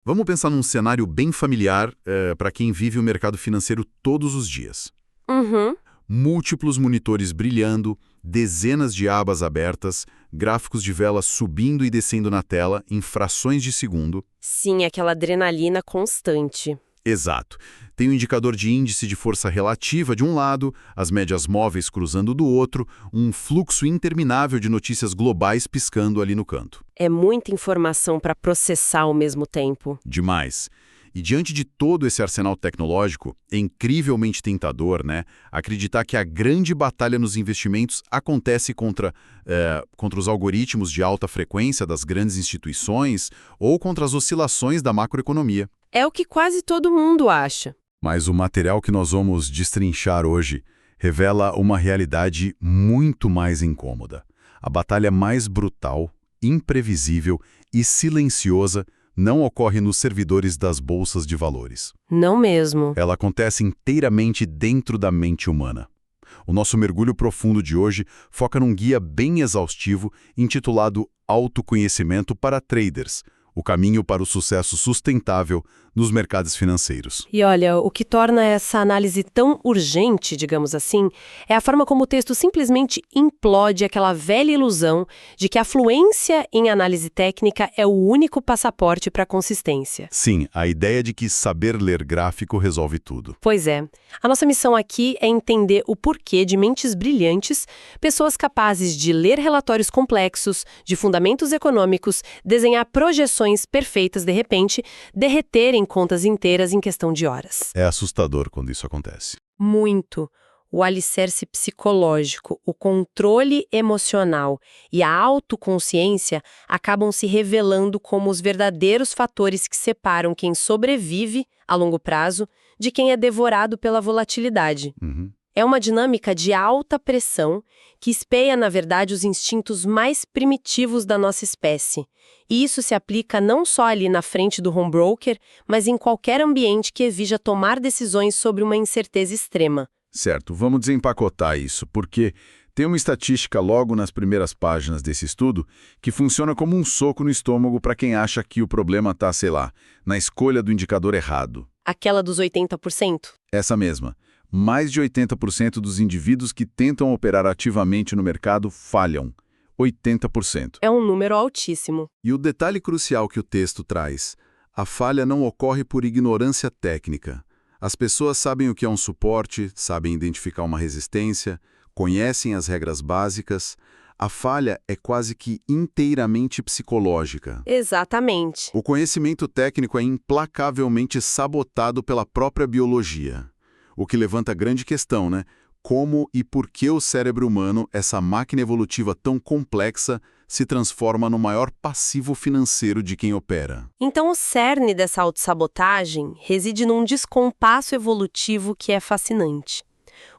Vamos pensar num cenário bem familiar para quem vive o mercado financeiro todos os dias. Uhum. Múltiplos monitores brilhando, dezenas de abas abertas, gráficos de vela subindo e descendo na tela em frações de segundo. Sim, aquela adrenalina constante. Exato. Tem o indicador de índice de força relativa de um lado, as médias móveis cruzando do outro, um fluxo interminável de notícias globais piscando ali no canto. É muita informação para processar ao mesmo tempo. Demais. E diante de todo esse arsenal tecnológico, é incrivelmente tentador, né? Acreditar que a grande batalha nos investimentos acontece contra os algoritmos de alta frequência das grandes instituições ou contra as oscilações da macroeconomia. É o que quase todo mundo acha. Mas o material que nós vamos destrinchar hoje revela uma realidade muito mais incômoda. A batalha mais brutal, imprevisível e silenciosa não ocorre nos servidores das bolsas de valores. Não mesmo. Ela acontece inteiramente dentro da mente humana. O nosso mergulho profundo de hoje foca num guia bem exaustivo intitulado Autoconhecimento para Traders, o caminho para o sucesso sustentável nos mercados financeiros. E olha, o que torna essa análise tão urgente, digamos assim, é a forma como o texto simplesmente implode aquela velha ilusão de que a fluência em análise técnica é o único passaporte para a consistência. Sim, a ideia de que saber ler gráfico resolve tudo. Pois é. A nossa missão aqui é entender o porquê de mentes brilhantes, pessoas capazes de ler relatórios complexos, de fundamentos econômicos, desenhar projeções perfeitas de repente, derreterem contas inteiras em questão de horas. É assustador quando isso acontece. Muito. O alicerce psicológico, o controle emocional e a autoconsciência acabam se revelando como os verdadeiros fatores que separam quem sobrevive a longo prazo de quem é devorado pela volatilidade. Uhum. É uma dinâmica de alta pressão que espeia, na verdade, os instintos mais primitivos da nossa espécie. E isso se aplica não só ali na frente do home broker, mas em qualquer ambiente que exija tomar decisões sobre uma incerteza extrema. Certo, vamos desempacotar isso, porque tem uma estatística logo nas primeiras páginas desse estudo que funciona como um soco no estômago para quem acha que o problema está, sei lá, na escolha do indicador errado. Aquela dos 80%? Essa mesma. Mais de 80% dos indivíduos que tentam operar ativamente no mercado falham. 80%. É um número altíssimo. E o detalhe crucial que o texto traz: a falha não ocorre por ignorância técnica. As pessoas sabem o que é um suporte, sabem identificar uma resistência, conhecem as regras básicas. A falha é quase que inteiramente psicológica. Exatamente. O conhecimento técnico é implacavelmente sabotado pela própria biologia. O que levanta a grande questão, né? Como e por que o cérebro humano, essa máquina evolutiva tão complexa, se transforma no maior passivo financeiro de quem opera? Então, o cerne dessa autossabotagem reside num descompasso evolutivo que é fascinante.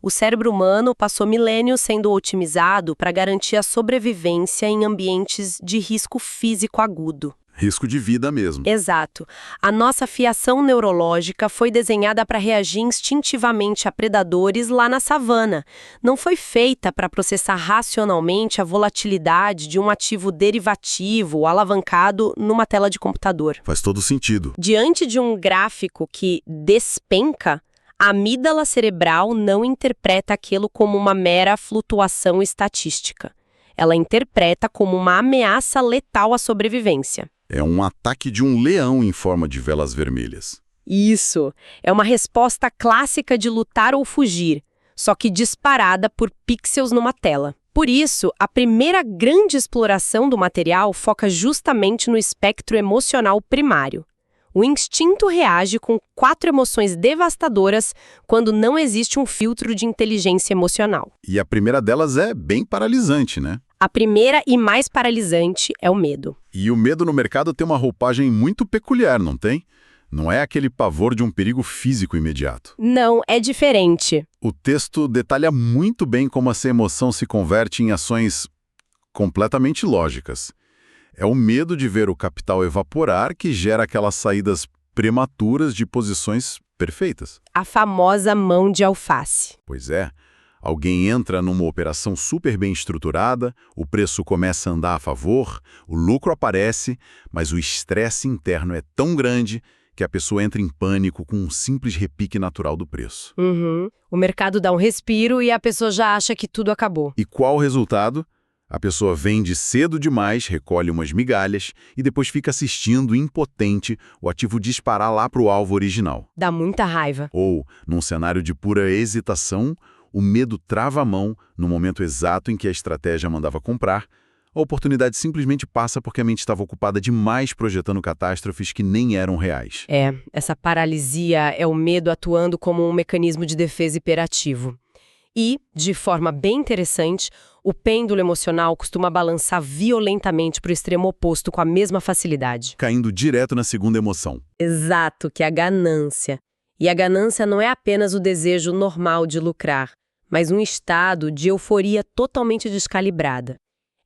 O cérebro humano passou milênios sendo otimizado para garantir a sobrevivência em ambientes de risco físico agudo. Risco de vida mesmo. Exato. A nossa fiação neurológica foi desenhada para reagir instintivamente a predadores lá na savana. Não foi feita para processar racionalmente a volatilidade de um ativo derivativo alavancado numa tela de computador. Faz todo sentido. Diante de um gráfico que despenca, a amígdala cerebral não interpreta aquilo como uma mera flutuação estatística. Ela interpreta como uma ameaça letal à sobrevivência. É um ataque de um leão em forma de velas vermelhas. Isso. É uma resposta clássica de lutar ou fugir, só que disparada por pixels numa tela. Por isso, a primeira grande exploração do material foca justamente no espectro emocional primário. O instinto reage com 4 emoções devastadoras quando não existe um filtro de inteligência emocional. E a primeira delas é bem paralisante, né? A primeira e mais paralisante é o medo. E o medo no mercado tem uma roupagem muito peculiar, não tem? Não é aquele pavor de um perigo físico imediato. Não, é diferente. O texto detalha muito bem como essa emoção se converte em ações completamente lógicas. É o medo de ver o capital evaporar que gera aquelas saídas prematuras de posições perfeitas. A famosa mão de alface. Pois é, Alguém entra numa operação super bem estruturada, o preço começa a andar a favor, o lucro aparece, mas o estresse interno é tão grande que a pessoa entra em pânico com um simples repique natural do preço. O mercado dá um respiro e a pessoa já acha que tudo acabou. E qual o resultado? A pessoa vende cedo demais, recolhe umas migalhas e depois fica assistindo, impotente, o ativo disparar lá para o alvo original. Dá muita raiva. Ou, num cenário de pura hesitação, o medo trava a mão no momento exato em que a estratégia mandava comprar, a oportunidade simplesmente passa porque a mente estava ocupada demais projetando catástrofes que nem eram reais. Essa paralisia é o medo atuando como um mecanismo de defesa hiperativo. E, de forma bem interessante, o pêndulo emocional costuma balançar violentamente para o extremo oposto com a mesma facilidade. Caindo direto na segunda emoção. Exato, que é a ganância. E a ganância não é apenas o desejo normal de lucrar, mas um estado de euforia totalmente descalibrada.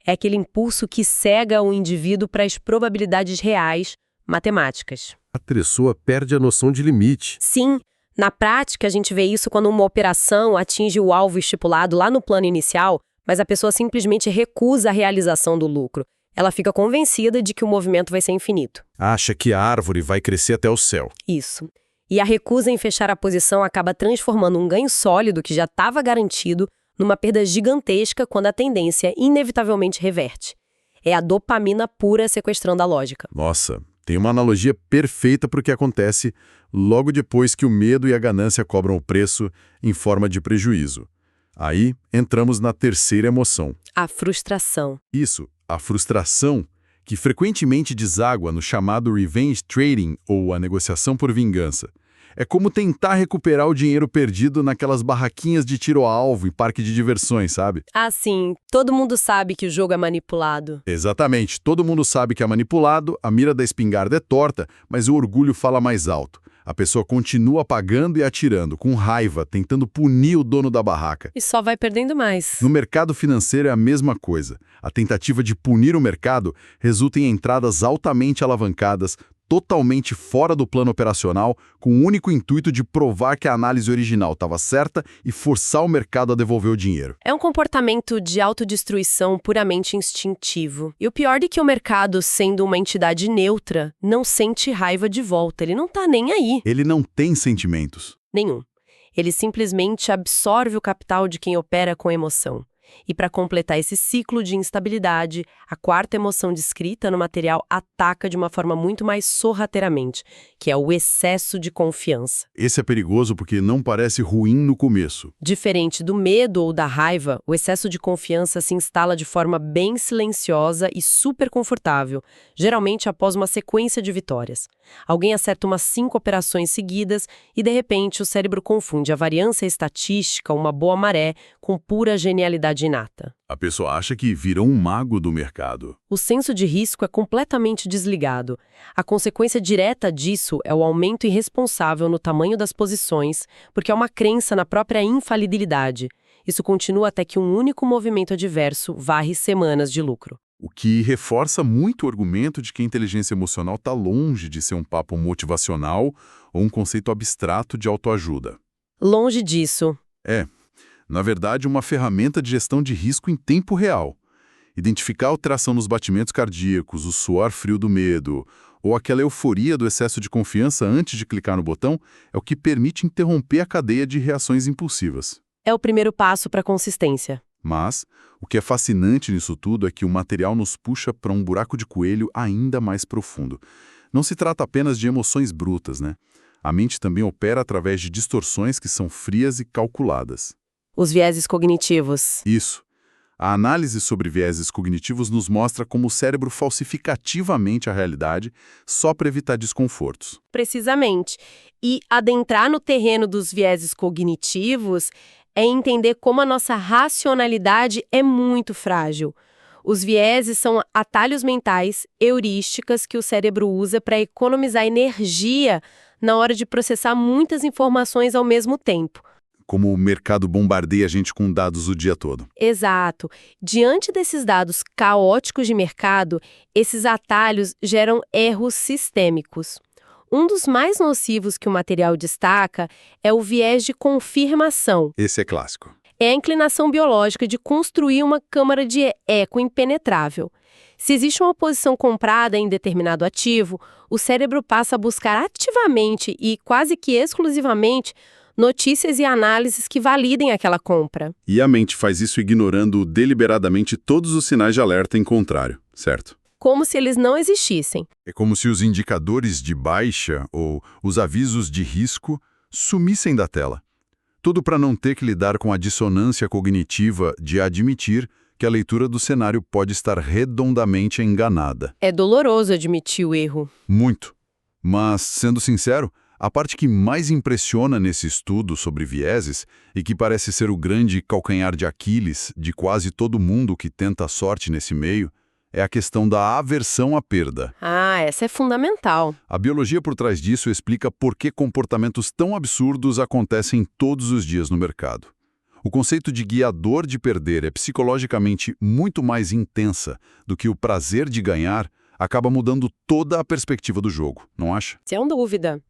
É aquele impulso que cega o indivíduo para as probabilidades reais, matemáticas. A pessoa perde a noção de limite. Sim, na prática a gente vê isso quando uma operação atinge o alvo estipulado lá no plano inicial, mas a pessoa simplesmente recusa a realização do lucro. Ela fica convencida de que o movimento vai ser infinito. Acha que a árvore vai crescer até o céu. Isso. E a recusa em fechar a posição acaba transformando um ganho sólido que já estava garantido numa perda gigantesca quando a tendência inevitavelmente reverte. É a dopamina pura sequestrando a lógica. Nossa, tem uma analogia perfeita para o que acontece logo depois que o medo e a ganância cobram o preço em forma de prejuízo. Aí, entramos na terceira emoção. A frustração. Isso, a frustração, que frequentemente deságua no chamado revenge trading ou a negociação por vingança. É como tentar recuperar o dinheiro perdido naquelas barraquinhas de tiro a alvo em parque de diversões, sabe? Ah, sim. Todo mundo sabe que o jogo é manipulado. Exatamente. Todo mundo sabe que é manipulado, a mira da espingarda é torta, mas o orgulho fala mais alto. A pessoa continua pagando e atirando, com raiva, tentando punir o dono da barraca. E só vai perdendo mais. No mercado financeiro é a mesma coisa. A tentativa de punir o mercado resulta em entradas altamente alavancadas, totalmente fora do plano operacional, com o único intuito de provar que a análise original estava certa e forçar o mercado a devolver o dinheiro. É um comportamento de autodestruição puramente instintivo. E o pior é que o mercado, sendo uma entidade neutra, não sente raiva de volta. Ele não tá nem aí. Ele não tem sentimentos. Nenhum. Ele simplesmente absorve o capital de quem opera com emoção. E para completar esse ciclo de instabilidade, a quarta emoção descrita no material ataca de uma forma muito mais sorrateiramente, que é o excesso de confiança. Esse é perigoso porque não parece ruim no começo. Diferente do medo ou da raiva, o excesso de confiança se instala de forma bem silenciosa e super confortável, geralmente após uma sequência de vitórias. Alguém acerta umas 5 operações seguidas e, de repente, o cérebro confunde a variância estatística, uma boa maré, com pura genialidade inata. A pessoa acha que virou um mago do mercado. O senso de risco é completamente desligado. A consequência direta disso é o aumento irresponsável no tamanho das posições, porque é uma crença na própria infalibilidade. Isso continua até que um único movimento adverso varre semanas de lucro. O que reforça muito o argumento de que a inteligência emocional está longe de ser um papo motivacional ou um conceito abstrato de autoajuda. Longe disso. Na verdade, uma ferramenta de gestão de risco em tempo real. Identificar a alteração nos batimentos cardíacos, o suor frio do medo ou aquela euforia do excesso de confiança antes de clicar no botão é o que permite interromper a cadeia de reações impulsivas. É o primeiro passo para a consistência. Mas, o que é fascinante nisso tudo é que o material nos puxa para um buraco de coelho ainda mais profundo. Não se trata apenas de emoções brutas, né? A mente também opera através de distorções que são frias e calculadas. Os vieses cognitivos. Isso. A análise sobre vieses cognitivos nos mostra como o cérebro falsifica ativamente a realidade só para evitar desconfortos. Precisamente. E adentrar no terreno dos vieses cognitivos é entender como a nossa racionalidade é muito frágil. Os vieses são atalhos mentais, heurísticas que o cérebro usa para economizar energia na hora de processar muitas informações ao mesmo tempo. Como o mercado bombardeia a gente com dados o dia todo. Exato. Diante desses dados caóticos de mercado, esses atalhos geram erros sistêmicos. Um dos mais nocivos que o material destaca é o viés de confirmação. Esse é clássico. É a inclinação biológica de construir uma câmara de eco impenetrável. Se existe uma posição comprada em determinado ativo, o cérebro passa a buscar ativamente e quase que exclusivamente notícias e análises que validem aquela compra. E a mente faz isso ignorando deliberadamente todos os sinais de alerta em contrário, certo? Como se eles não existissem. É como se os indicadores de baixa ou os avisos de risco sumissem da tela. Tudo para não ter que lidar com a dissonância cognitiva de admitir que a leitura do cenário pode estar redondamente enganada. É doloroso admitir o erro. Muito. Mas, sendo sincero, a parte que mais impressiona nesse estudo sobre vieses e que parece ser o grande calcanhar de Aquiles de quase todo mundo que tenta a sorte nesse meio é a questão da aversão à perda. Ah, essa é fundamental. A biologia por trás disso explica por que comportamentos tão absurdos acontecem todos os dias no mercado. O conceito de guiador de perder é psicologicamente muito mais intensa do que o prazer de ganhar, acaba mudando toda a perspectiva do jogo, não acha? Sem dúvida.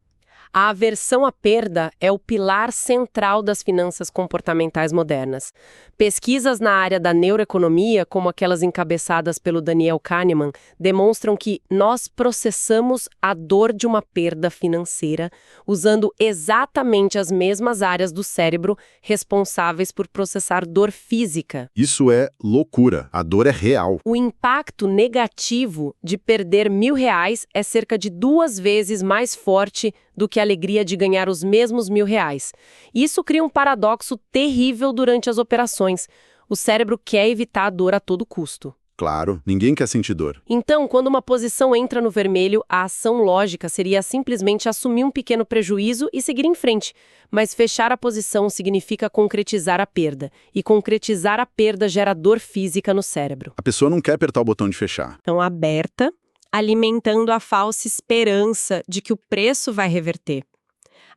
A aversão à perda é o pilar central das finanças comportamentais modernas. Pesquisas na área da neuroeconomia, como aquelas encabeçadas pelo Daniel Kahneman, demonstram que nós processamos a dor de uma perda financeira usando exatamente as mesmas áreas do cérebro responsáveis por processar dor física. Isso é loucura. A dor é real. O impacto negativo de perder R$ 1.000 é cerca de 2 vezes mais forte do que a alegria de ganhar os mesmos R$ 1.000. Isso cria um paradoxo terrível durante as operações. O cérebro quer evitar a dor a todo custo. Claro, ninguém quer sentir dor. Então, quando uma posição entra no vermelho, a ação lógica seria simplesmente assumir um pequeno prejuízo e seguir em frente. Mas fechar a posição significa concretizar a perda. E concretizar a perda gera dor física no cérebro. A pessoa não quer apertar o botão de fechar. Então, aberta, alimentando a falsa esperança de que o preço vai reverter.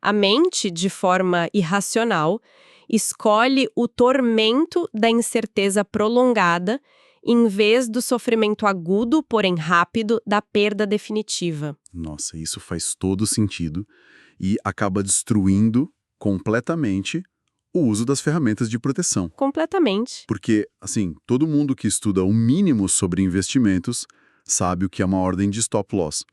A mente, de forma irracional, escolhe o tormento da incerteza prolongada em vez do sofrimento agudo, porém rápido, da perda definitiva. Nossa, isso faz todo sentido e acaba destruindo completamente o uso das ferramentas de proteção. Completamente. Porque, assim, todo mundo que estuda o mínimo sobre investimentos sabe o que é uma ordem de stop loss.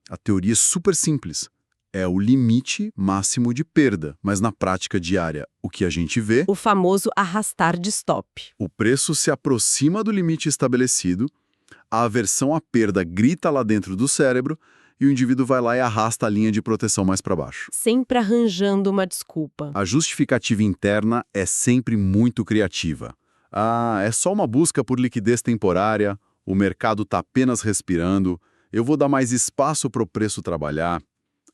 A teoria é super simples. É o limite máximo de perda, mas na prática diária, o que a gente vê... O famoso arrastar de stop. O preço se aproxima do limite estabelecido, a aversão à perda grita lá dentro do cérebro e o indivíduo vai lá e arrasta a linha de proteção mais para baixo. Sempre arranjando uma desculpa. A justificativa interna é sempre muito criativa. Ah, é só uma busca por liquidez temporária, o mercado está apenas respirando, eu vou dar mais espaço para o preço trabalhar.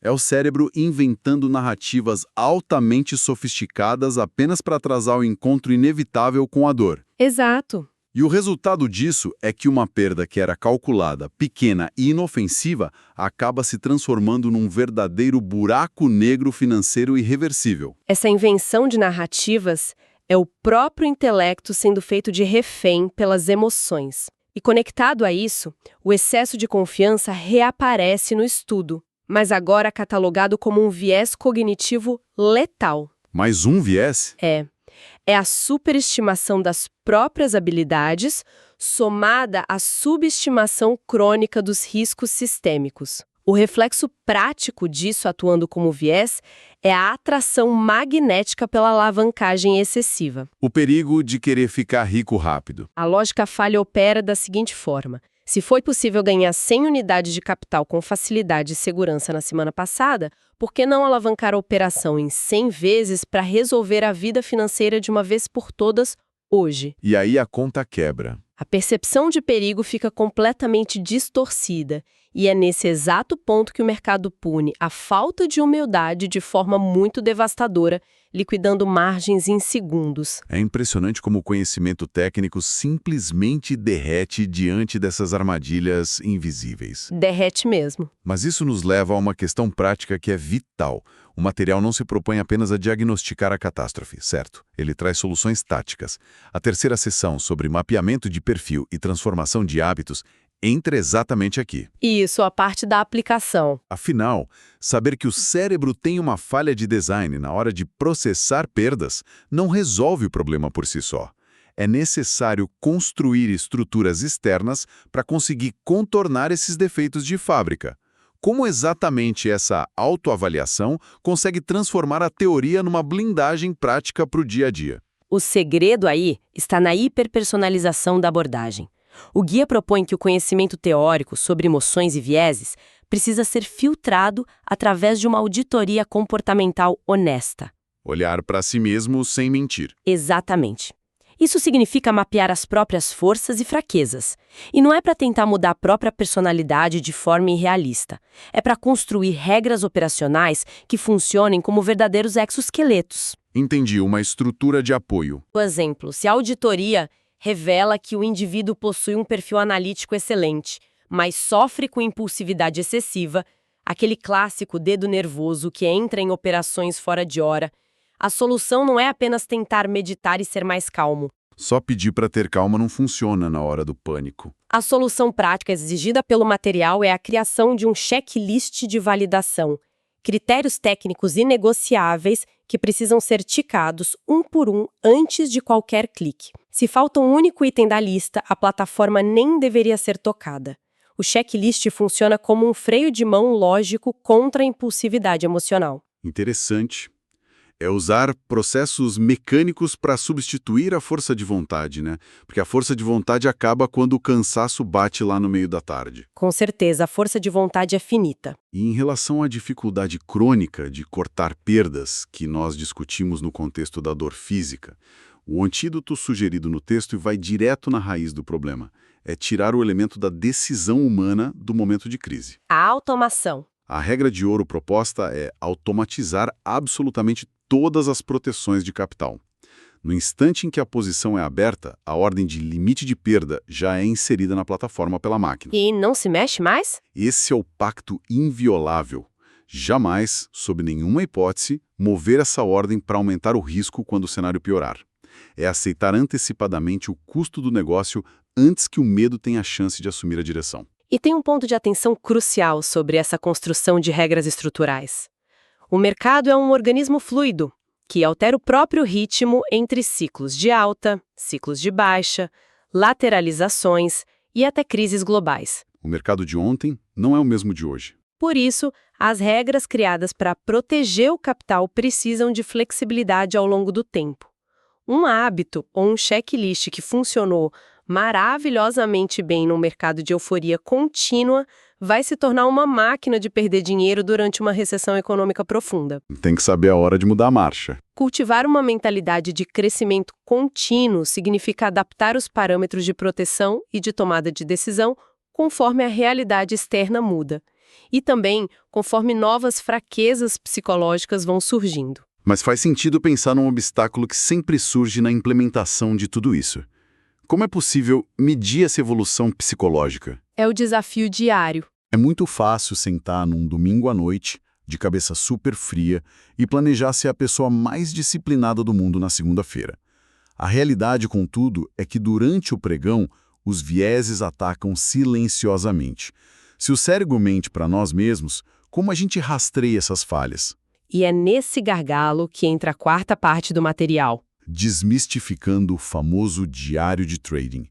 É o cérebro inventando narrativas altamente sofisticadas apenas para atrasar o encontro inevitável com a dor. Exato. E o resultado disso é que uma perda que era calculada, pequena e inofensiva acaba se transformando num verdadeiro buraco negro financeiro irreversível. Essa invenção de narrativas é o próprio intelecto sendo feito de refém pelas emoções. E conectado a isso, o excesso de confiança reaparece no estudo, mas agora catalogado como um viés cognitivo letal. Mais um viés? É a superestimação das próprias habilidades somada à subestimação crônica dos riscos sistêmicos. O reflexo prático disso atuando como viés é a atração magnética pela alavancagem excessiva. O perigo de querer ficar rico rápido. A lógica falha opera da seguinte forma. Se foi possível ganhar 100 unidades de capital com facilidade e segurança na semana passada, por que não alavancar a operação em 100 vezes para resolver a vida financeira de uma vez por todas hoje? E aí a conta quebra. A percepção de perigo fica completamente distorcida e é nesse exato ponto que o mercado pune a falta de humildade de forma muito devastadora, liquidando margens em segundos. É impressionante como o conhecimento técnico simplesmente derrete diante dessas armadilhas invisíveis. Derrete mesmo. Mas isso nos leva a uma questão prática que é vital. O material não se propõe apenas a diagnosticar a catástrofe, certo? Ele traz soluções táticas. A terceira sessão sobre mapeamento de perfil e transformação de hábitos entra exatamente aqui. Isso, a parte da aplicação. Afinal, saber que o cérebro tem uma falha de design na hora de processar perdas não resolve o problema por si só. É necessário construir estruturas externas para conseguir contornar esses defeitos de fábrica. Como exatamente essa autoavaliação consegue transformar a teoria numa blindagem prática para o dia a dia? O segredo aí está na hiperpersonalização da abordagem. O guia propõe que o conhecimento teórico sobre emoções e vieses precisa ser filtrado através de uma auditoria comportamental honesta. Olhar para si mesmo sem mentir. Exatamente. Isso significa mapear as próprias forças e fraquezas. E não é para tentar mudar a própria personalidade de forma irrealista. É para construir regras operacionais que funcionem como verdadeiros exoesqueletos. Entendi, uma estrutura de apoio. Por exemplo, se a auditoria revela que o indivíduo possui um perfil analítico excelente, mas sofre com impulsividade excessiva, aquele clássico dedo nervoso que entra em operações fora de hora, a solução não é apenas tentar meditar e ser mais calmo. Só pedir para ter calma não funciona na hora do pânico. A solução prática exigida pelo material é a criação de um checklist de validação, critérios técnicos inegociáveis que precisam ser ticados um por um antes de qualquer clique. Se falta um único item da lista, a plataforma nem deveria ser tocada. O checklist funciona como um freio de mão lógico contra a impulsividade emocional. Interessante. É usar processos mecânicos para substituir a força de vontade, né? Porque a força de vontade acaba quando o cansaço bate lá no meio da tarde. Com certeza, a força de vontade é finita. E em relação à dificuldade crônica de cortar perdas, que nós discutimos no contexto da dor física, o antídoto sugerido no texto vai direto na raiz do problema. É tirar o elemento da decisão humana do momento de crise. A automação. A regra de ouro proposta é automatizar absolutamente todas as proteções de capital. No instante em que a posição é aberta, a ordem de limite de perda já é inserida na plataforma pela máquina. E não se mexe mais? Esse é o pacto inviolável. Jamais, sob nenhuma hipótese, mover essa ordem para aumentar o risco quando o cenário piorar. É aceitar antecipadamente o custo do negócio antes que o medo tenha a chance de assumir a direção. E tem um ponto de atenção crucial sobre essa construção de regras estruturais. O mercado é um organismo fluido, que altera o próprio ritmo entre ciclos de alta, ciclos de baixa, lateralizações e até crises globais. O mercado de ontem não é o mesmo de hoje. Por isso, as regras criadas para proteger o capital precisam de flexibilidade ao longo do tempo. Um hábito ou um checklist que funcionou maravilhosamente bem no mercado de euforia contínua vai se tornar uma máquina de perder dinheiro durante uma recessão econômica profunda. Tem que saber a hora de mudar a marcha. Cultivar uma mentalidade de crescimento contínuo significa adaptar os parâmetros de proteção e de tomada de decisão conforme a realidade externa muda. E também conforme novas fraquezas psicológicas vão surgindo. Mas faz sentido pensar num obstáculo que sempre surge na implementação de tudo isso. Como é possível medir essa evolução psicológica? É o desafio diário. É muito fácil sentar num domingo à noite, de cabeça super fria, e planejar ser a pessoa mais disciplinada do mundo na segunda-feira. A realidade, contudo, é que durante o pregão, os vieses atacam silenciosamente. Se o cérebro mente para nós mesmos, como a gente rastreia essas falhas? E é nesse gargalo que entra a quarta parte do material. Desmistificando o famoso diário de trading.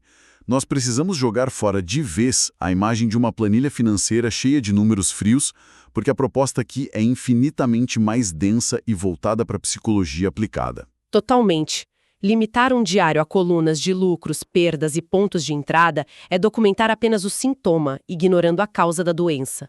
Nós precisamos jogar fora de vez a imagem de uma planilha financeira cheia de números frios, porque a proposta aqui é infinitamente mais densa e voltada para a psicologia aplicada. Totalmente. Limitar um diário a colunas de lucros, perdas e pontos de entrada é documentar apenas o sintoma, ignorando a causa da doença.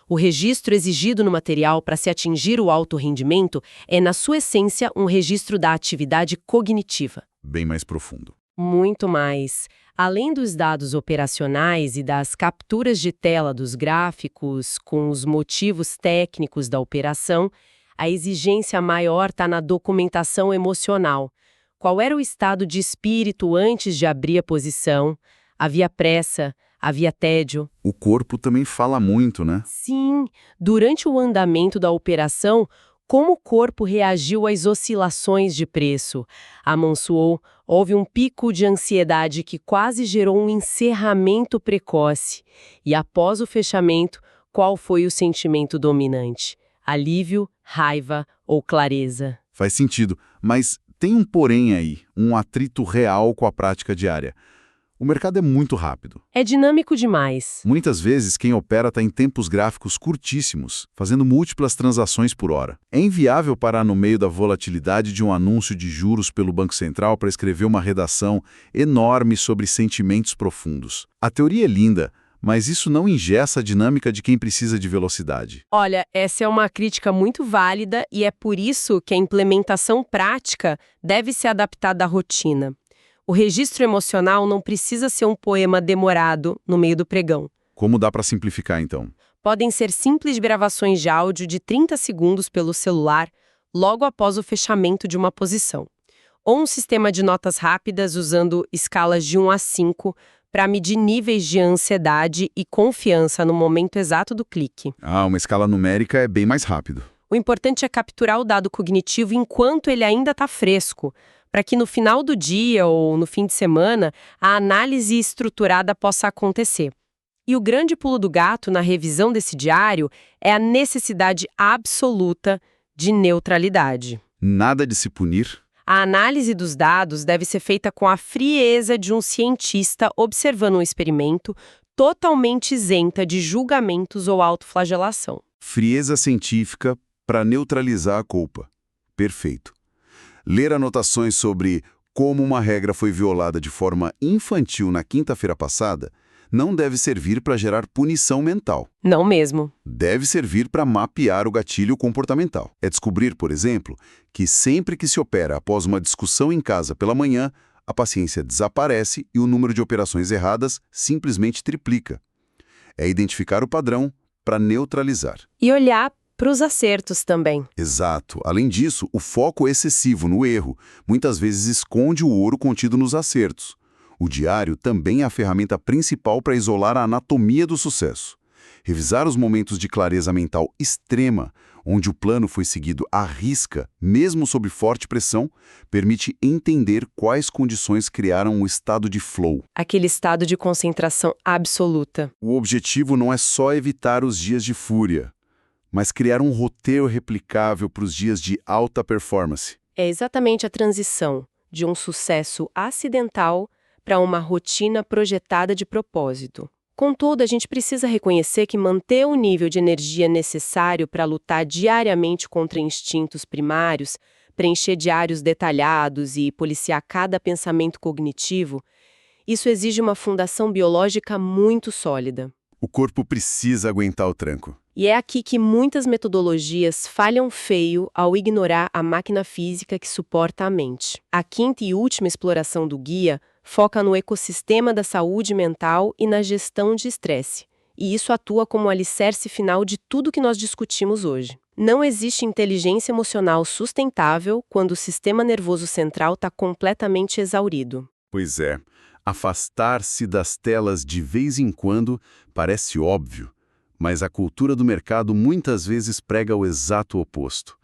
O registro exigido no material para se atingir o alto rendimento é, na sua essência, um registro da atividade cognitiva. Bem mais profundo. Muito mais. Além dos dados operacionais e das capturas de tela dos gráficos com os motivos técnicos da operação, a exigência maior está na documentação emocional. Qual era o estado de espírito antes de abrir a posição? Havia pressa? Havia tédio? O corpo também fala muito, né? Sim, durante o andamento da operação, como o corpo reagiu às oscilações de preço? Amansoou, Houve um pico de ansiedade que quase gerou um encerramento precoce. E após o fechamento, qual foi o sentimento dominante? Alívio, raiva ou clareza? Faz sentido, mas tem um porém aí, um atrito real com a prática diária. O mercado é muito rápido. É dinâmico demais. Muitas vezes, quem opera está em tempos gráficos curtíssimos, fazendo múltiplas transações por hora. É inviável parar no meio da volatilidade de um anúncio de juros pelo Banco Central para escrever uma redação enorme sobre sentimentos profundos. A teoria é linda, mas isso não engessa a dinâmica de quem precisa de velocidade. Olha, essa é uma crítica muito válida e é por isso que a implementação prática deve ser adaptada à rotina. O registro emocional não precisa ser um poema demorado no meio do pregão. Como dá para simplificar, então? Podem ser simples gravações de áudio de 30 segundos pelo celular, logo após o fechamento de uma posição. Ou um sistema de notas rápidas usando escalas de 1 a 5 para medir níveis de ansiedade e confiança no momento exato do clique. Uma escala numérica é bem mais rápido. O importante é capturar o dado cognitivo enquanto ele ainda está fresco, para que no final do dia ou no fim de semana a análise estruturada possa acontecer. E o grande pulo do gato na revisão desse diário é a necessidade absoluta de neutralidade. Nada de se punir. A análise dos dados deve ser feita com a frieza de um cientista observando um experimento, totalmente isenta de julgamentos ou autoflagelação. Frieza científica para neutralizar a culpa. Perfeito. Ler anotações sobre como uma regra foi violada de forma infantil na quinta-feira passada não deve servir para gerar punição mental. Não mesmo. Deve servir para mapear o gatilho comportamental. É descobrir, por exemplo, que sempre que se opera após uma discussão em casa pela manhã, a paciência desaparece e o número de operações erradas simplesmente triplica. É identificar o padrão para neutralizar. E olhar para os acertos também. Exato. Além disso, o foco excessivo no erro muitas vezes esconde o ouro contido nos acertos. O diário também é a ferramenta principal para isolar a anatomia do sucesso. Revisar os momentos de clareza mental extrema, onde o plano foi seguido à risca, mesmo sob forte pressão, permite entender quais condições criaram o estado de flow. Aquele estado de concentração absoluta. O objetivo não é só evitar os dias de fúria, mas criar um roteiro replicável para os dias de alta performance. É exatamente a transição de um sucesso acidental para uma rotina projetada de propósito. Contudo, a gente precisa reconhecer que manter o nível de energia necessário para lutar diariamente contra instintos primários, preencher diários detalhados e policiar cada pensamento cognitivo, isso exige uma fundação biológica muito sólida. O corpo precisa aguentar o tranco. E é aqui que muitas metodologias falham feio ao ignorar a máquina física que suporta a mente. A quinta e última exploração do guia foca no ecossistema da saúde mental e na gestão de estresse. E isso atua como alicerce final de tudo que nós discutimos hoje. Não existe inteligência emocional sustentável quando o sistema nervoso central está completamente exaurido. Pois é. Afastar-se das telas de vez em quando parece óbvio, mas a cultura do mercado muitas vezes prega o exato oposto.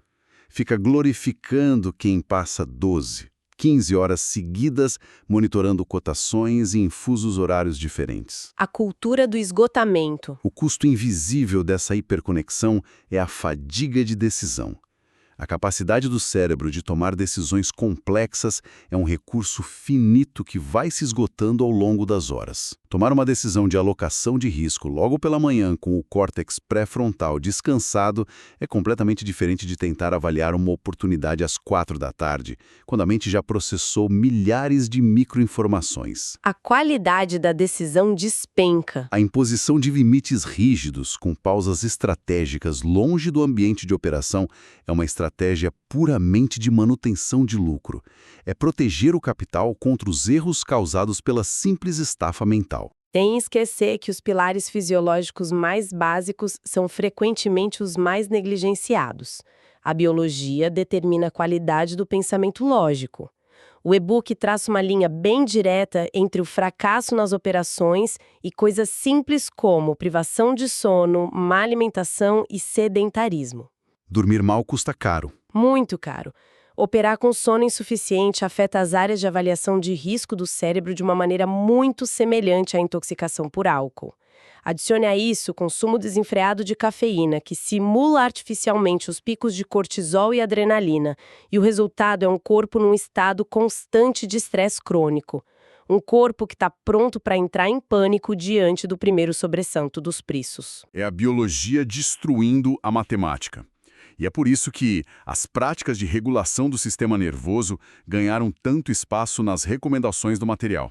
Fica glorificando quem passa 12, 15 horas seguidas monitorando cotações em fusos horários diferentes. A cultura do esgotamento. O custo invisível dessa hiperconexão é a fadiga de decisão. A capacidade do cérebro de tomar decisões complexas é um recurso finito que vai se esgotando ao longo das horas. Tomar uma decisão de alocação de risco logo pela manhã com o córtex pré-frontal descansado é completamente diferente de tentar avaliar uma oportunidade às 4 da tarde, quando a mente já processou milhares de microinformações. A qualidade da decisão despenca. A imposição de limites rígidos, com pausas estratégicas longe do ambiente de operação, é uma estratégia puramente de manutenção de lucro. É proteger o capital contra os erros causados pela simples estafa mental. Sem esquecer que os pilares fisiológicos mais básicos são frequentemente os mais negligenciados. A biologia determina a qualidade do pensamento lógico. O e-book traça uma linha bem direta entre o fracasso nas operações e coisas simples como privação de sono, má alimentação e sedentarismo. Dormir mal custa caro. Muito caro. Operar com sono insuficiente afeta as áreas de avaliação de risco do cérebro de uma maneira muito semelhante à intoxicação por álcool. Adicione a isso o consumo desenfreado de cafeína, que simula artificialmente os picos de cortisol e adrenalina, e o resultado é um corpo num estado constante de estresse crônico. Um corpo que está pronto para entrar em pânico diante do primeiro sobressalto dos preços. É a biologia destruindo a matemática. E é por isso que as práticas de regulação do sistema nervoso ganharam tanto espaço nas recomendações do material.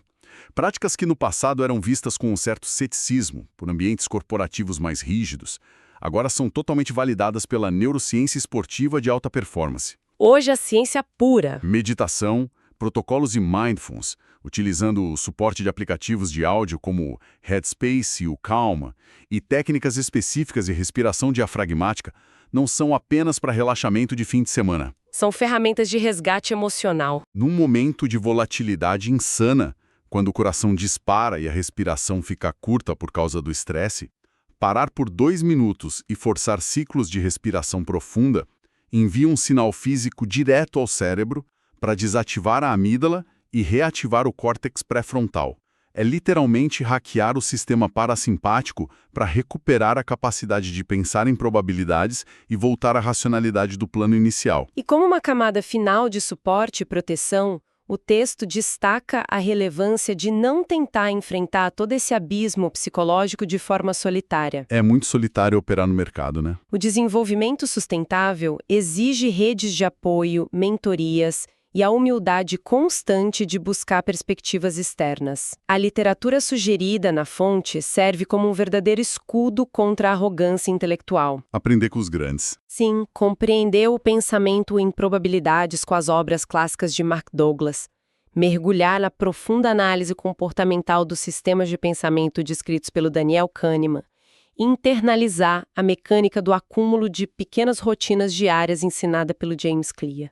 Práticas que no passado eram vistas com um certo ceticismo por ambientes corporativos mais rígidos, agora são totalmente validadas pela neurociência esportiva de alta performance. Hoje a ciência pura. Meditação, protocolos de mindfulness, utilizando o suporte de aplicativos de áudio como o Headspace e o Calm, e técnicas específicas de respiração diafragmática, não são apenas para relaxamento de fim de semana. São ferramentas de resgate emocional. Num momento de volatilidade insana, quando o coração dispara e a respiração fica curta por causa do estresse, parar por 2 minutos e forçar ciclos de respiração profunda envia um sinal físico direto ao cérebro para desativar a amígdala e reativar o córtex pré-frontal. É literalmente hackear o sistema parasimpático para recuperar a capacidade de pensar em probabilidades e voltar à racionalidade do plano inicial. E como uma camada final de suporte e proteção, o texto destaca a relevância de não tentar enfrentar todo esse abismo psicológico de forma solitária. É muito solitário operar no mercado, né? O desenvolvimento sustentável exige redes de apoio, mentorias e a humildade constante de buscar perspectivas externas. A literatura sugerida na fonte serve como um verdadeiro escudo contra a arrogância intelectual. Aprender com os grandes. Sim, compreender o pensamento em probabilidades com as obras clássicas de Mark Douglas, mergulhar na profunda análise comportamental dos sistemas de pensamento descritos pelo Daniel Kahneman, e internalizar a mecânica do acúmulo de pequenas rotinas diárias ensinada pelo James Clear.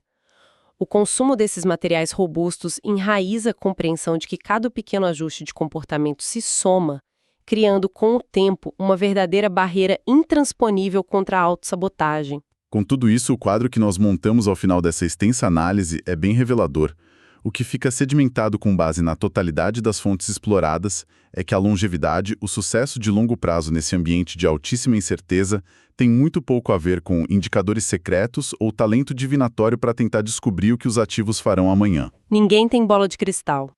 O consumo desses materiais robustos enraiza a compreensão de que cada pequeno ajuste de comportamento se soma, criando com o tempo uma verdadeira barreira intransponível contra a autossabotagem. Com tudo isso, o quadro que nós montamos ao final dessa extensa análise é bem revelador. O que fica sedimentado com base na totalidade das fontes exploradas é que a longevidade, o sucesso de longo prazo nesse ambiente de altíssima incerteza, tem muito pouco a ver com indicadores secretos ou talento divinatório para tentar descobrir o que os ativos farão amanhã. Ninguém tem bola de cristal.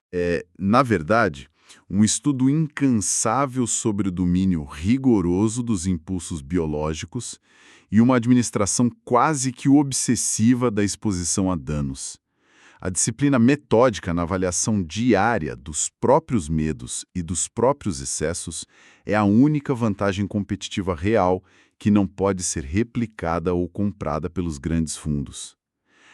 Na verdade, um estudo incansável sobre o domínio rigoroso dos impulsos biológicos e uma administração quase que obsessiva da exposição a danos. A disciplina metódica na avaliação diária dos próprios medos e dos próprios excessos é a única vantagem competitiva real que não pode ser replicada ou comprada pelos grandes fundos.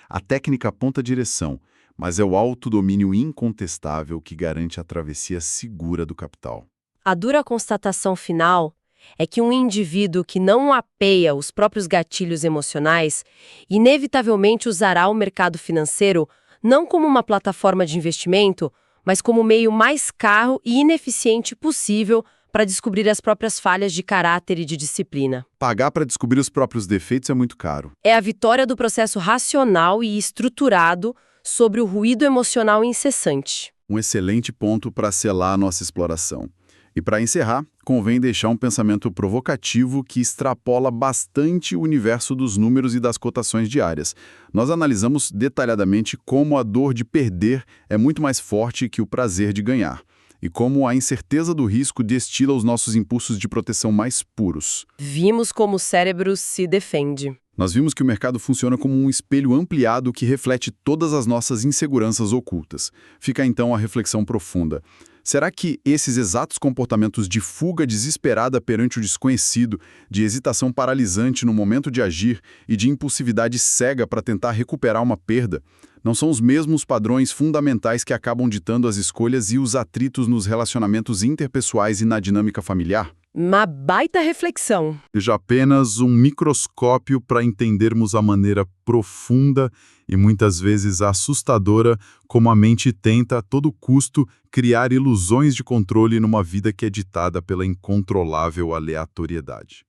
A técnica aponta a direção, mas é o autodomínio incontestável que garante a travessia segura do capital. A dura constatação final é que um indivíduo que não mapeia os próprios gatilhos emocionais inevitavelmente usará o mercado financeiro não como uma plataforma de investimento, mas como o meio mais caro e ineficiente possível para descobrir as próprias falhas de caráter e de disciplina. Pagar para descobrir os próprios defeitos é muito caro. É a vitória do processo racional e estruturado sobre o ruído emocional incessante. Um excelente ponto para selar a nossa exploração. E para encerrar, convém deixar um pensamento provocativo que extrapola bastante o universo dos números e das cotações diárias. Nós analisamos detalhadamente como a dor de perder é muito mais forte que o prazer de ganhar, e como a incerteza do risco destila os nossos impulsos de proteção mais puros. Vimos como o cérebro se defende. Nós vimos que o mercado funciona como um espelho ampliado que reflete todas as nossas inseguranças ocultas. Fica então a reflexão profunda. Será que esses exatos comportamentos de fuga desesperada perante o desconhecido, de hesitação paralisante no momento de agir e de impulsividade cega para tentar recuperar uma perda, não são os mesmos padrões fundamentais que acabam ditando as escolhas e os atritos nos relacionamentos interpessoais e na dinâmica familiar? Uma baita reflexão. Seja apenas um microscópio para entendermos a maneira profunda e muitas vezes assustadora como a mente tenta a todo custo criar ilusões de controle numa vida que é ditada pela incontrolável aleatoriedade.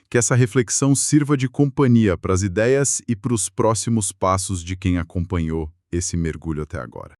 Que essa reflexão sirva de companhia para as ideias e para os próximos passos de quem acompanhou esse mergulho até agora.